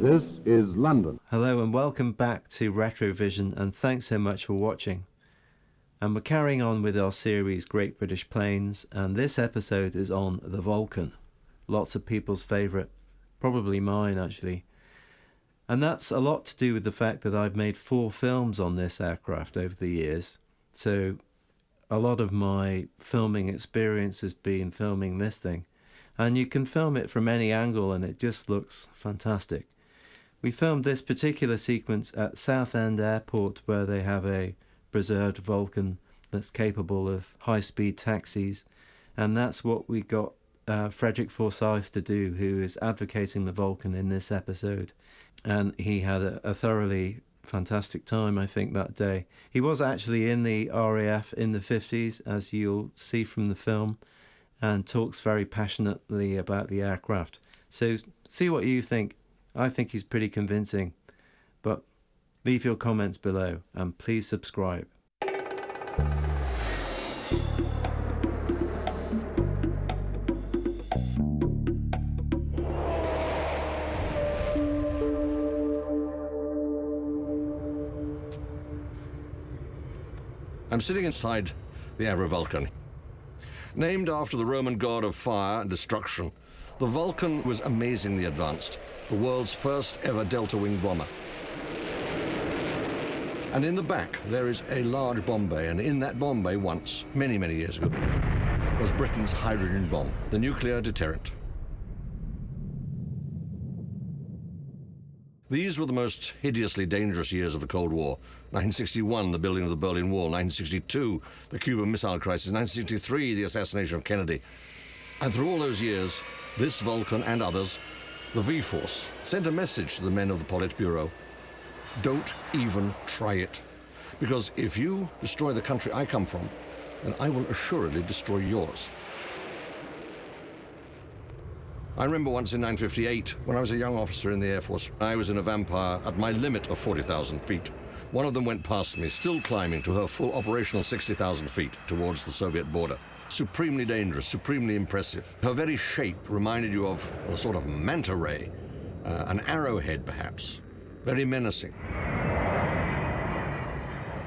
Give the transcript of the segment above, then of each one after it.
This is London. Hello and welcome back to Retrovision, and thanks so much for watching. And we're carrying on with our series Great British Planes, and this episode is on the Vulcan. Lots of people's favourite, probably mine actually. And that's a lot to do with the fact that I've made 4 films on this aircraft over the years. So a lot of my filming experience has been filming this thing. And you can film it from any angle and it just looks fantastic. We filmed this particular sequence at Southend Airport, where they have a preserved Vulcan that's capable of high-speed taxis, and that's what we got Frederick Forsyth to do, who is advocating the Vulcan in this episode. And he had a thoroughly fantastic time, I think, that day. He was actually in the RAF in the 50s, as you'll see from the film, and talks very passionately about the aircraft. So see what you think. I think he's pretty convincing, but leave your comments below and please subscribe. I'm sitting inside the Avro Vulcan. Named after the Roman god of fire and destruction, the Vulcan was amazingly advanced, the world's first ever delta-wing bomber. And in the back, there is a large bomb bay, and in that bomb bay once, many, many years ago, was Britain's hydrogen bomb, the nuclear deterrent. These were the most hideously dangerous years of the Cold War. 1961, the building of the Berlin Wall. 1962, the Cuban Missile Crisis. 1963, the assassination of Kennedy. And through all those years, this Vulcan and others, the V-Force, sent a message to the men of the Politburo. Don't even try it. Because if you destroy the country I come from, then I will assuredly destroy yours. I remember once in 1958, when I was a young officer in the Air Force, I was in a Vampire at my limit of 40,000 feet. One of them went past me, still climbing to her full operational 60,000 feet towards the Soviet border. Supremely dangerous, supremely impressive. Her very shape reminded you of a sort of manta ray, an arrowhead perhaps, very menacing.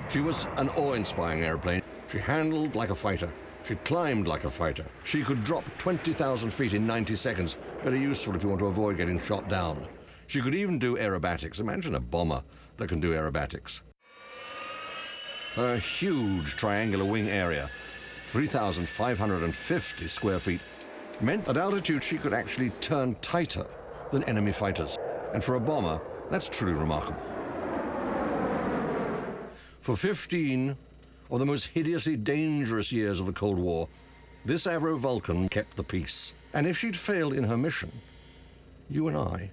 She was an awe-inspiring airplane. She handled like a fighter. She climbed like a fighter. She could drop 20,000 feet in 90 seconds, very useful if you want to avoid getting shot down. She could even do aerobatics. Imagine a bomber that can do aerobatics. Her huge triangular wing area, 3,550 square feet, meant at altitude she could actually turn tighter than enemy fighters. And for a bomber, that's truly remarkable. For 15 of the most hideously dangerous years of the Cold War, this Avro Vulcan kept the peace. And if she'd failed in her mission, you and I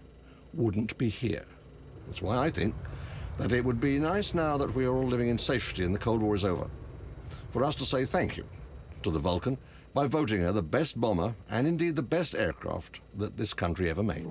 wouldn't be here. That's why I think that it would be nice now that we are all living in safety and the Cold War is over, for us to say thank you to the Vulcan by voting her the best bomber and indeed the best aircraft that this country ever made.